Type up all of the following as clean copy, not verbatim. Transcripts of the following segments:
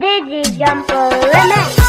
Digi Jumper Remix.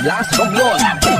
tablas, romblon.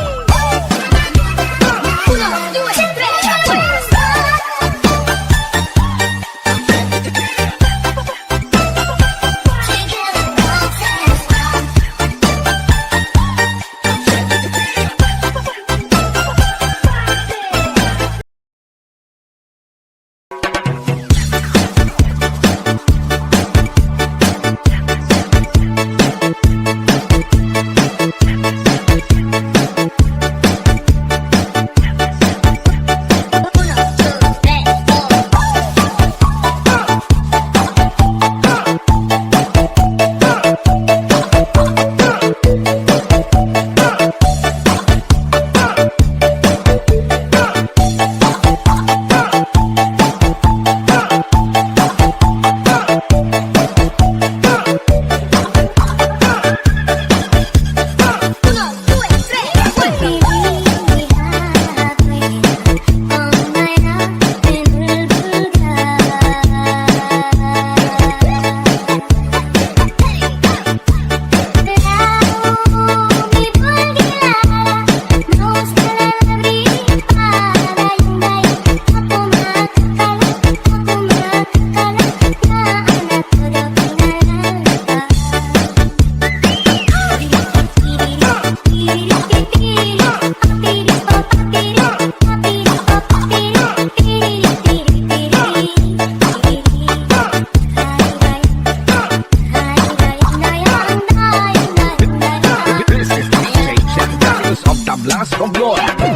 Tablas, romblon.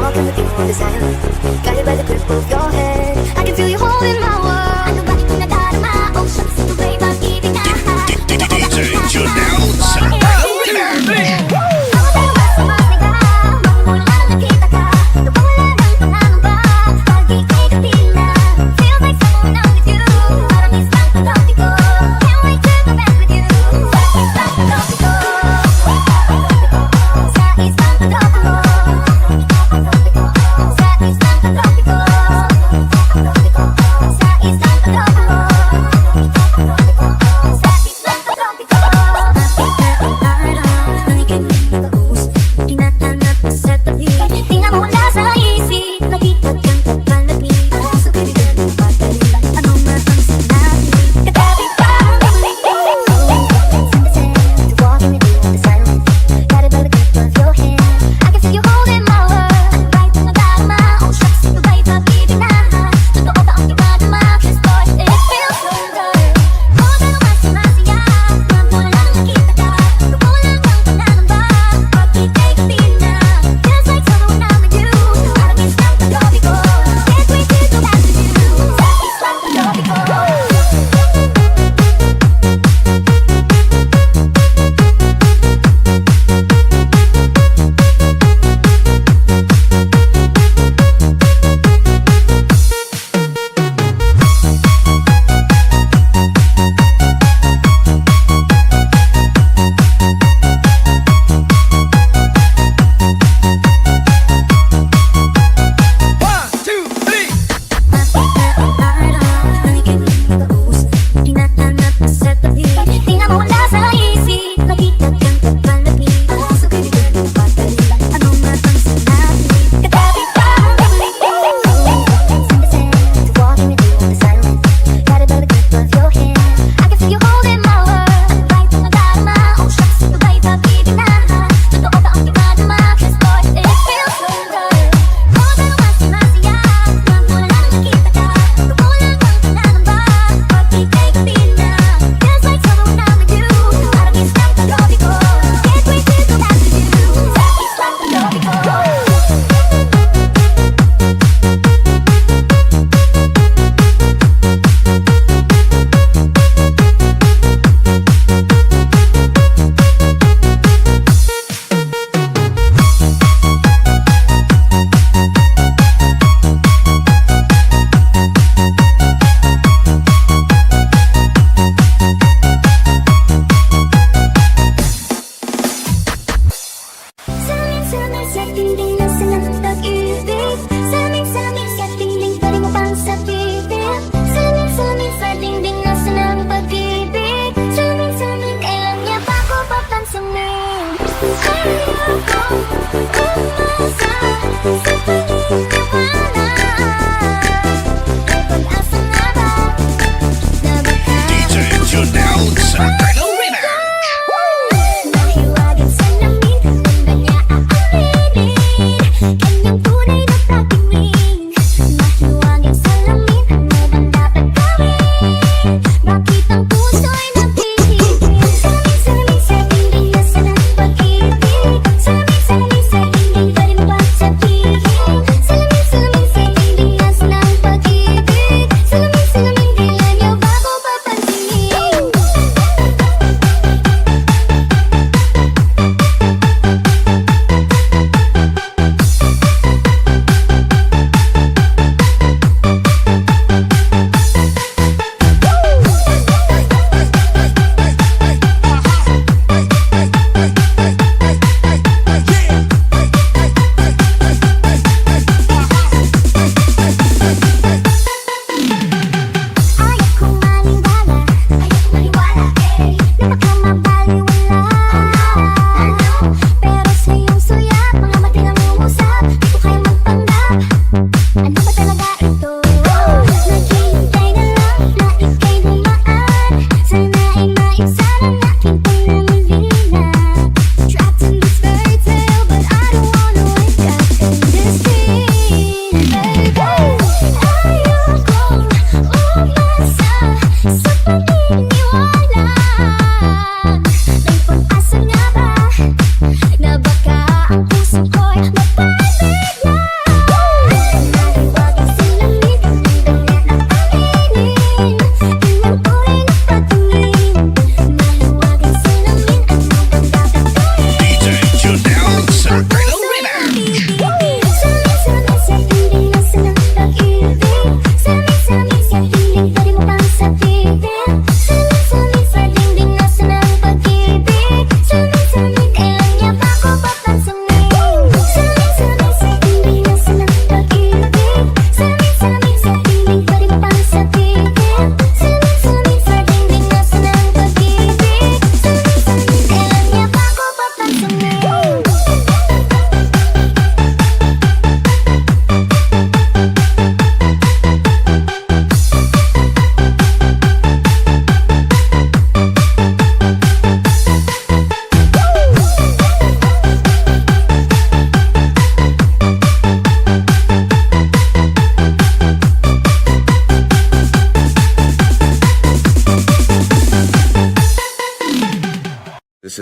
all from the pure desire. Guided by the grip of your hand, I can feel you holding my world. Ano ba pinadarama? Oceans, tubay, pag-ibig na DJ Junel sa Sa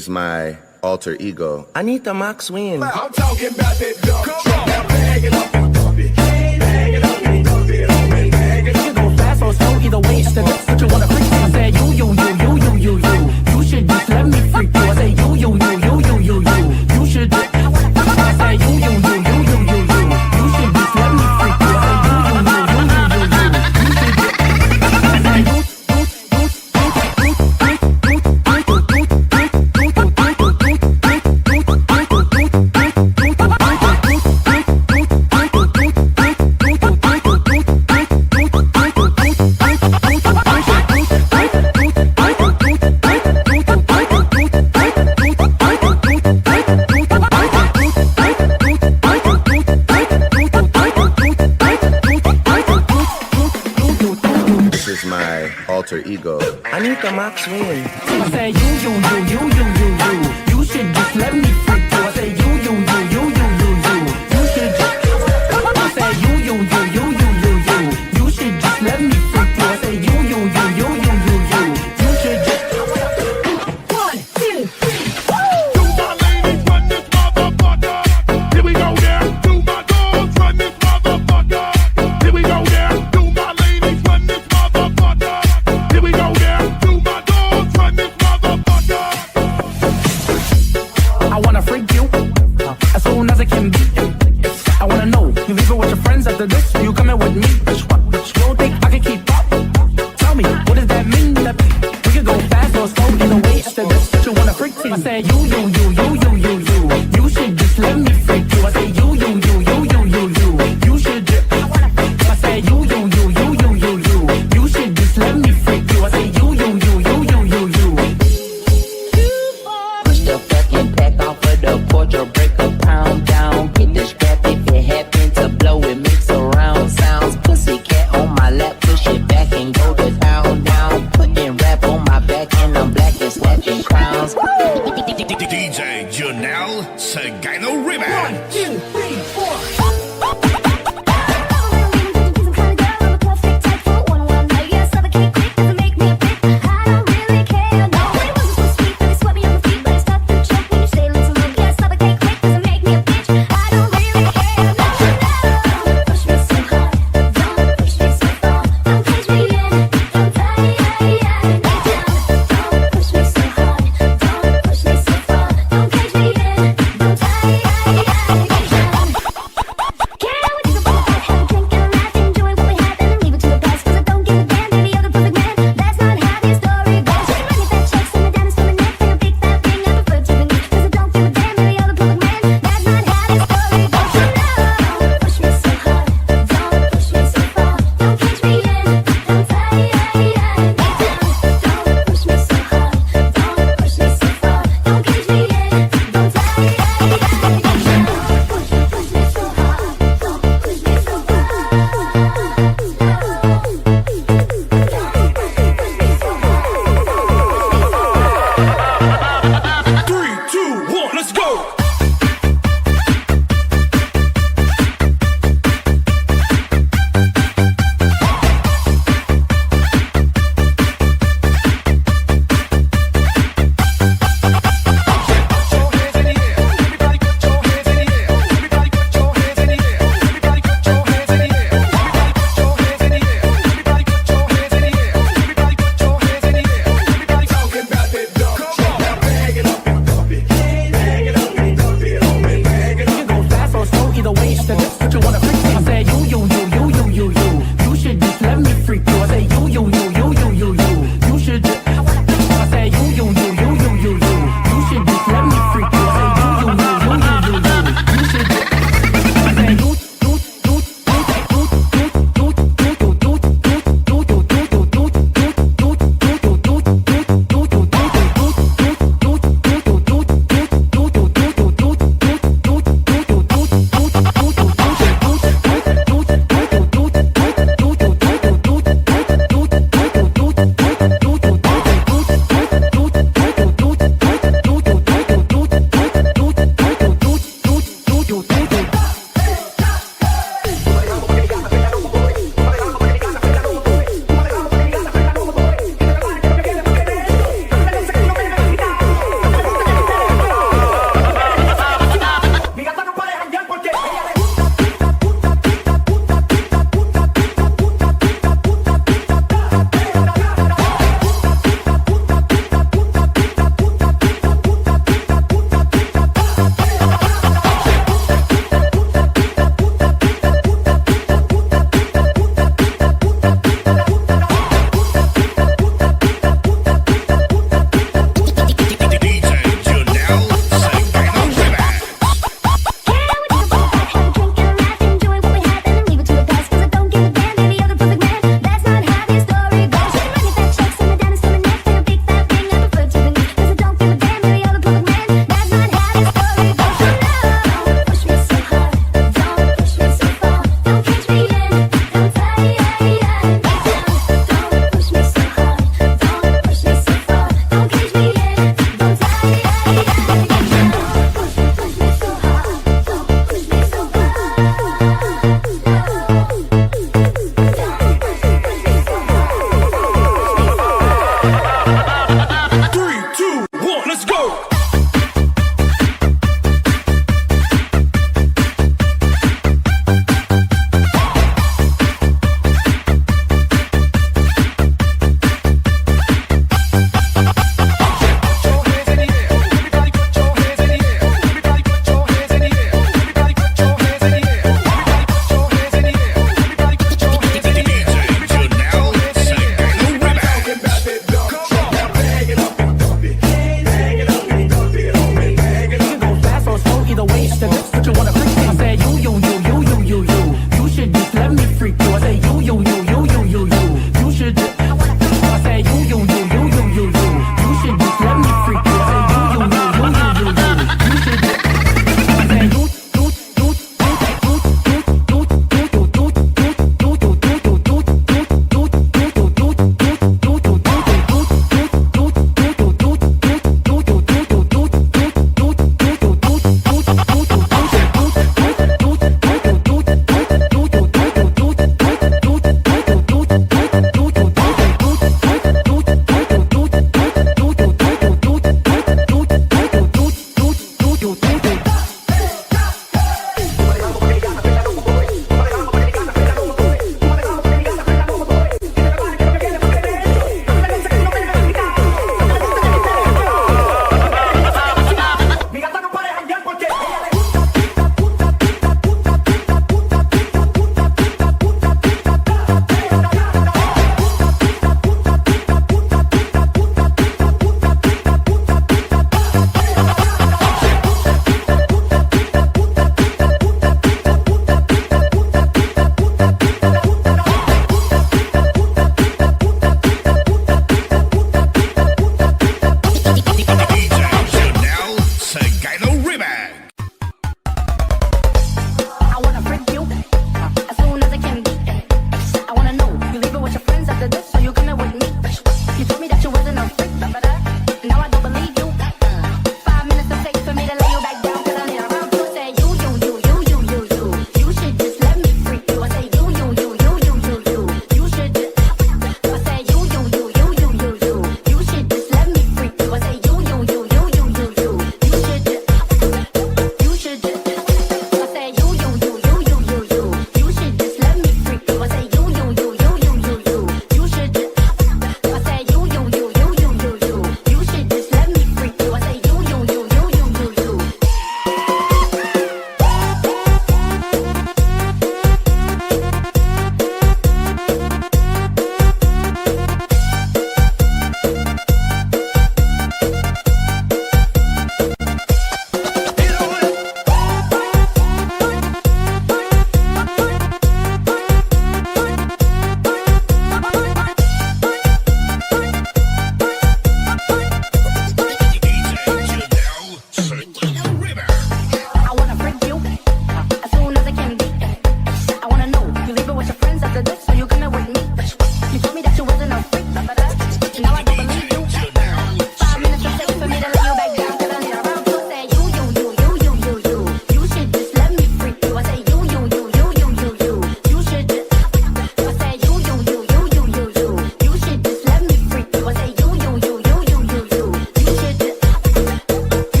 is my alter ego, Anita Maxwin. I'm talking about that dump truck. Now bag it up and dump it. Bag it up and dump it. Bag it up. You go fast or slow, either way, it's the next what you wanna freak. I say you. You should just let me freak you. I say you. You should just. I say you. You should just let me freak you. I say you. Alter ego, Anita Maxwin. I say you. You should just let me freak you. I say you. You should just. I say you. You should just let me freak you. I say you. You should just. 1, 2, 3. Do my ladies run this motherfucker? Here we go there. Do my dogs run this motherfucker? Here we go there. Do my ladies run this motherfucker? Here we go there. Do my dogs run this motherfucker? I wanna freak you.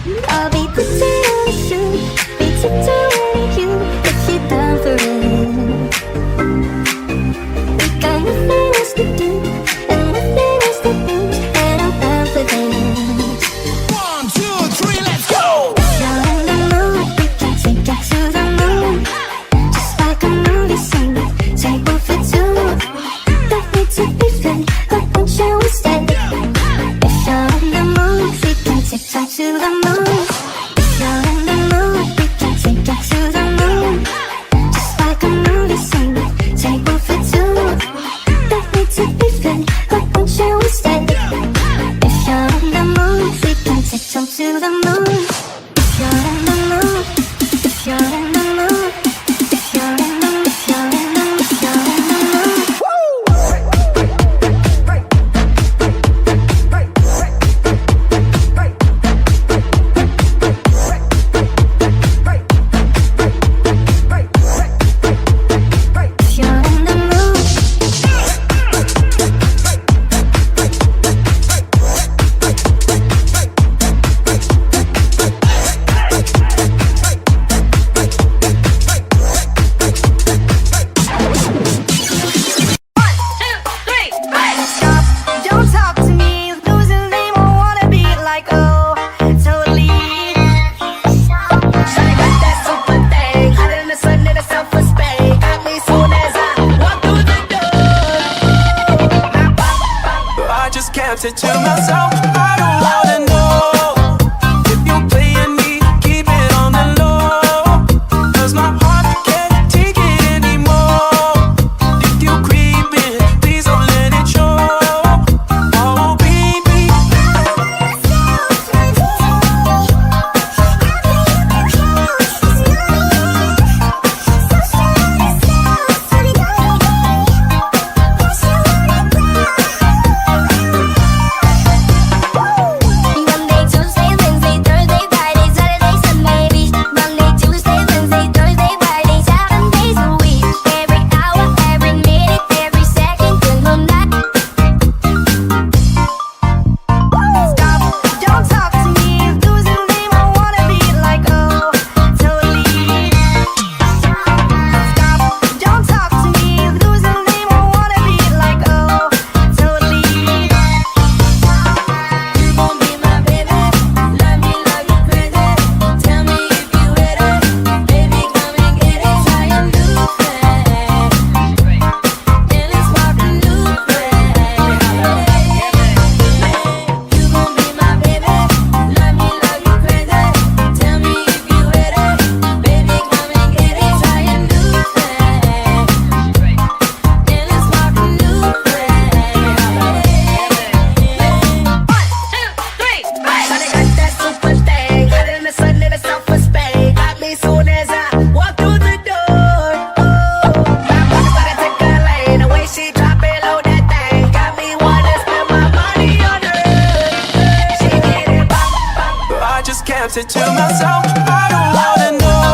I'll be good to you, be good to you if you're down for it. We got nothing else to do and nothing else to lose, and I'm down for this. 1, 2, 3, let's go! You're in the mood, we can take it to the moon. Just like a movie scene, table for two. Don't need to be friends, but won't you instead? If you're in the mood, we can take it to the moon. If you're in the mood, we can take it to the moon. Just like a movie scene, table for two. Don't need to be friends, but won't you instead? If you're in the mood, we can take it to the moon. If you're in the mood, if you're in the mood, if you're in the mood, if you're in the mood, if you're in the mood. If you're in the mood. Don't talk to me, losing name, I wanna be like, oh, totally. Shawty got that super thing, hotter than the sun in the south of Spain. Got me soon as I walk through the door. I just can't say to myself, I don't wanna know if you're playing me, keep it on the low. 'Cause my heart can't take it anymore. If you creeping, please don't let it show. Oh baby, Monday, Tuesday, Wednesday, Thursday, Friday, Saturday, Sunday. Monday, Tuesday, Wednesday, Thursday, Friday, 7 days a week. Every hour, every minute, every second, till the night. Stop, don't talk to me, losing name, I wanna be like, oh, totally. Stop, don't talk to me, losing name, I wanna be like, oh, totally. You gon' be my baby, let me love you crazy. Tell me if you with it, baby, come and get it. Try a new thing, and let's rock a new thing. You gon' be my baby, let me love you crazy. Tell me if you with it, baby, come and get it. Try a new thing, and let's rock a new thing. 1, 2, 3, Shawty got that super thing, hotter than the sun in the south of Spain. Got me soon as I walk through the door. Oh, my pockets started to take a lane. The way she drop it, load that thing, got me wanna spend my money on her. She get it bop, bop. I just can't say to myself, I don't wanna know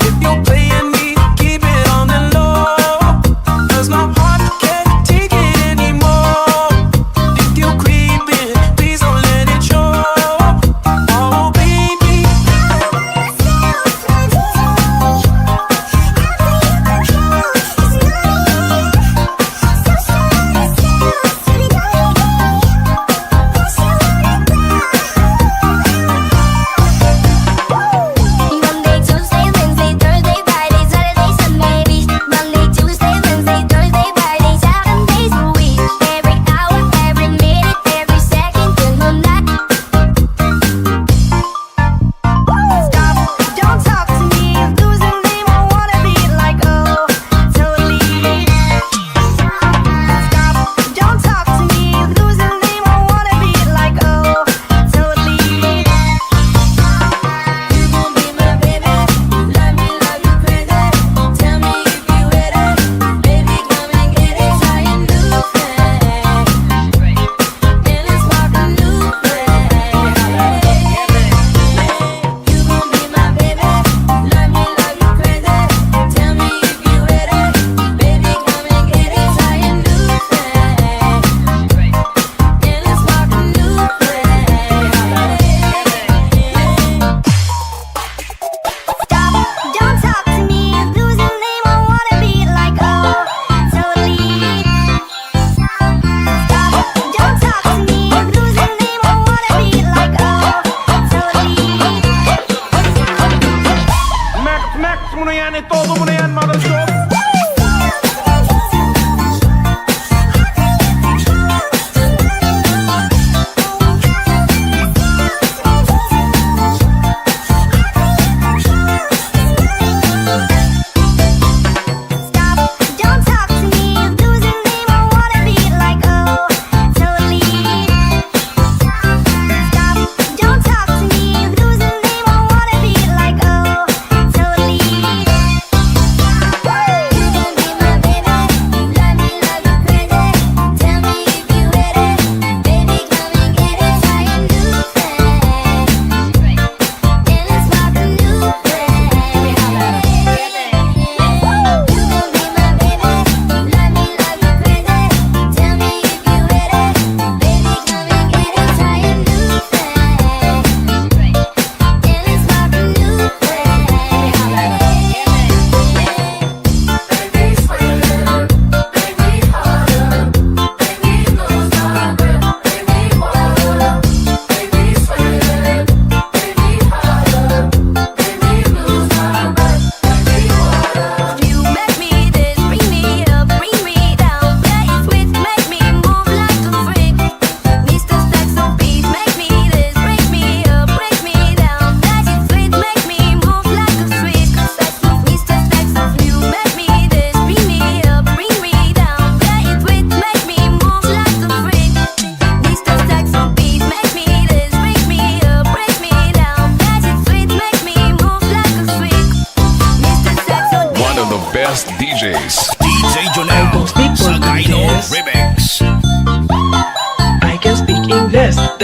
if you're playing me, keep it on the low. 'Cause my heart can't take it anymore. If you're creeping, please don't let it show. Oh baby, Monday, Tuesday,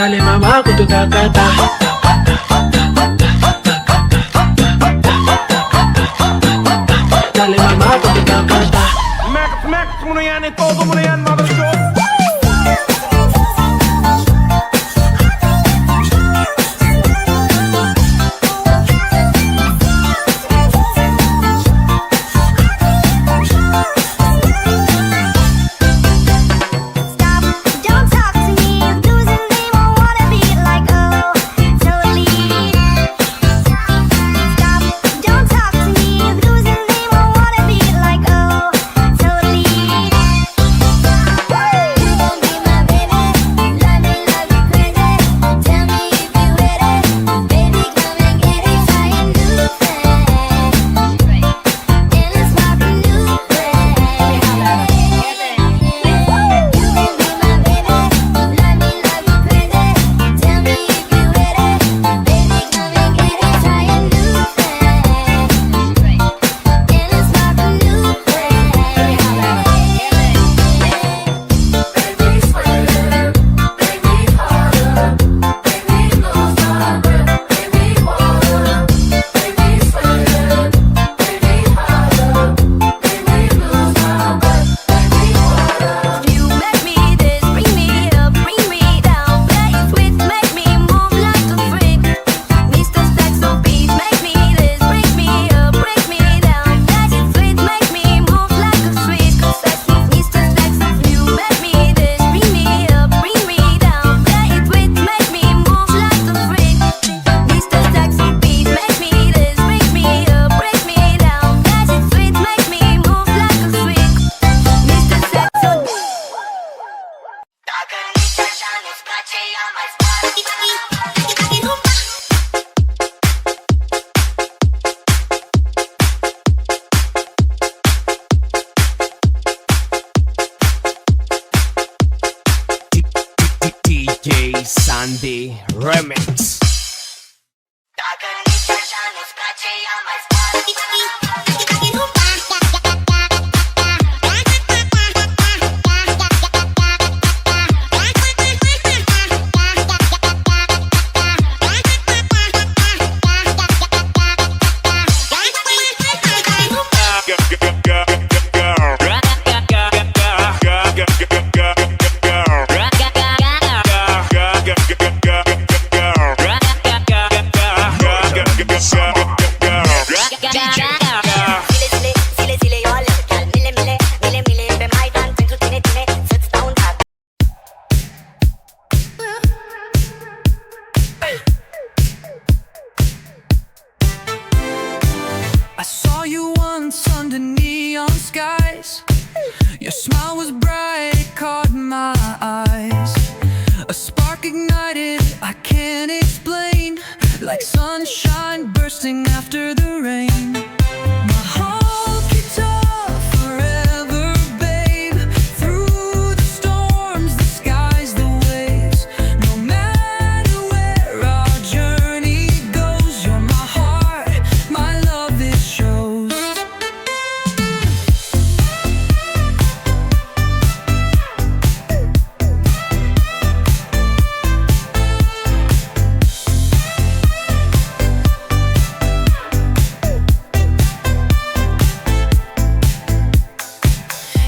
Dale mamá con tu tacata. Dale mamá con tu tacata. Max muna yan, todo muna yan, mother show. Don't talk to me, losing me won't wanna be like oh, totally. Stop, don't talk to me, losing me won't wanna be like oh, totally. You gon' be my baby, love me crazy. Tell me if you ready, baby come and get it. Try a new thing, and let's rock a new thing. You gon' be my baby, love me crazy. Tell me if you ready, baby come and get it. Try a new thing, and let's rock a new You make me this, bring me up, bring me down. Play it sweet, make me move like a freak. Mr. Saxo beat, make me this, bring me up, bring me down. Play it sweet, make me move like a freak. Mr. Saxo, you make me this, bring me up, bring me down. Play it sweet, make me move like a freak. Mr. Saxo beat, make me this, bring me up, bring me down. Play it sweet, make me move like a freak. Mr. Saxo. DJ Sandy Remix. I saw you once under neon skies. Your smile was bright, it caught my eyes. A spark ignited, I can't explain. Like sunshine bursting after the rain. My heart kicked off forever, babe. Through the storms, the skies, the waves. No matter where our journey goes, you're my heart, my love, it shows.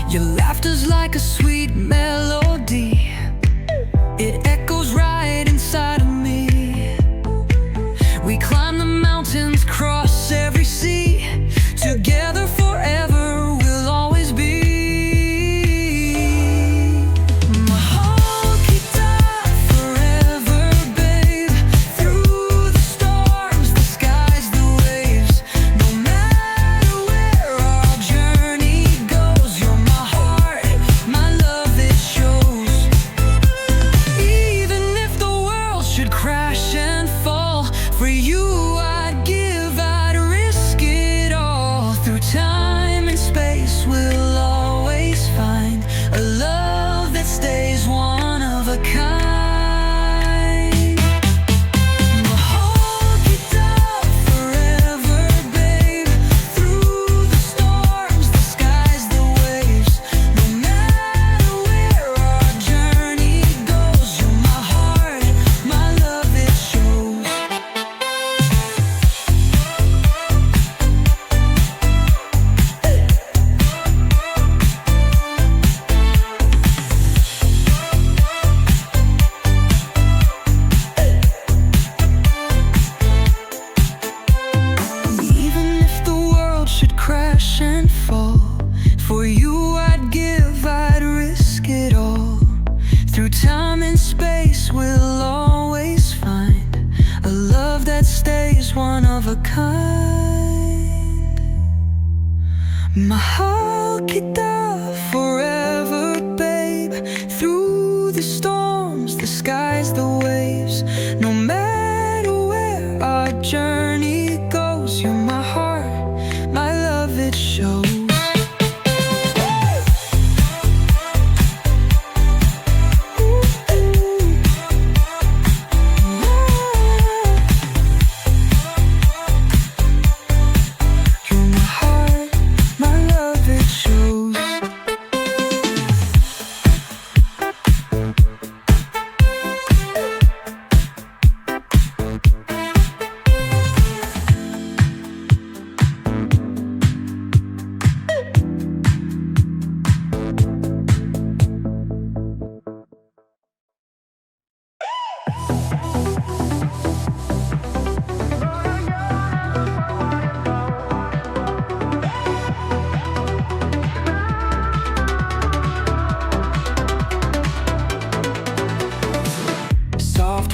Your laughter's like a sweet melody. It echoes right inside of me. We climb the mountains, cross every sea. Together forever we'll always be. My heart kicked off forever, babe. Through the storms, the skies, the waves. No matter where our journey goes, you're my heart, my love, it shows. Even if the world should crash and fall, for you I'd give, I'd love that stays one of a kind. Mahal kita forever, babe. Through the storms, the skies, the waves. No matter where our journey goes, you're my heart, my love, it shows.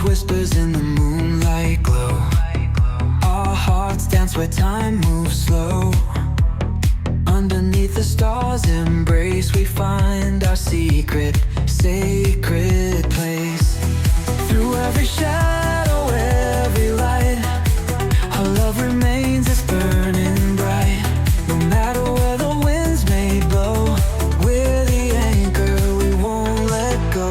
Whispers in the moonlight glow. Our hearts dance where time moves slow. Underneath the stars' embrace, we find our secret, sacred place. Through every shadow, every light, our love remains as burning bright. No matter where the winds may blow, we're the anchor, we won't let go.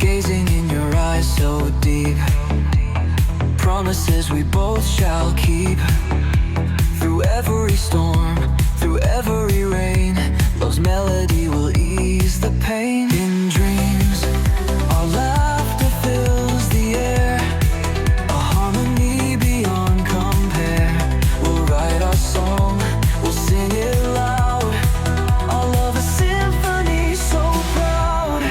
Gazing in your eyes so deep, promises we both shall keep. Through every storm, through every rain, love's melody will ease the pain. In dreams, our laughter fills the air, a harmony beyond compare. We'll write our song, we'll sing it loud, our love a symphony so proud.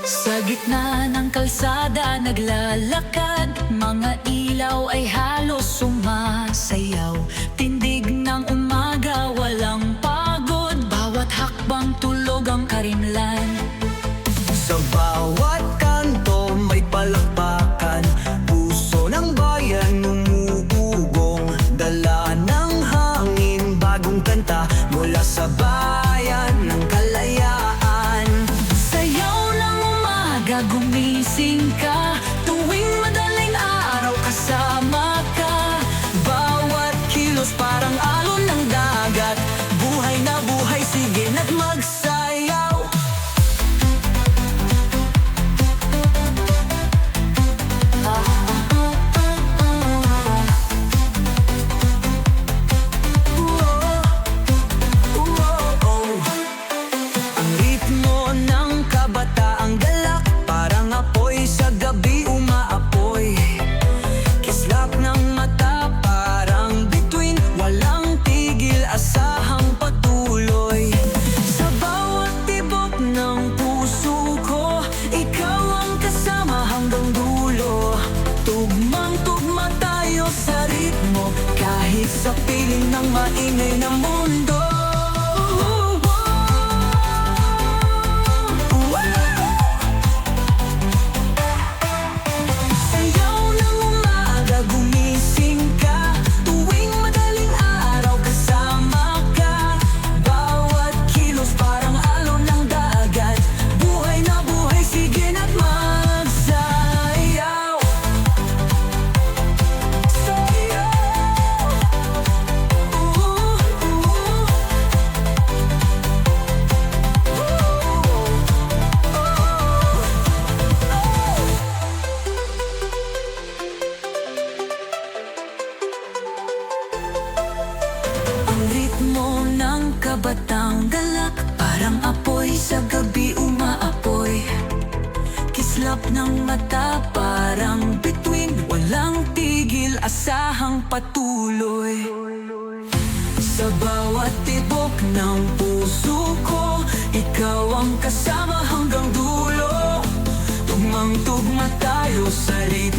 Sa gitna ng kalsada naglalakad, mga ilaw ay halos sumasayaw. Tindig ng umaga, walang pagod, bawat hakbang tulog ang karimlan. Sa bawat kanto may palakpakan, puso ng bayan umugugong. Dala ng hangin, bagong kanta mula sa bayan ng kalayaan. Sayaw ng umaga, gumising ka, tuwing madaling araw kasama ka. Bawat kilos parang alon ng dagat, piling ng maingay na mundo. Sayaw ng umaga, gumising ka. Tuwing madaling araw, kasama ka. Bawat kilos parang alon ng dagat. Buhay na buhay, sige na't magsayaw. Ang ritmo ng kabatang galak, parang apoy sa gabi umaapoy. Kislap ng mata, parang bituin, walang tigil, asahang patuloy. Sa bawat tibok ng puso ko, ikaw ang kasama hanggang dulo. Tugmang-tugma tayo sa ritmo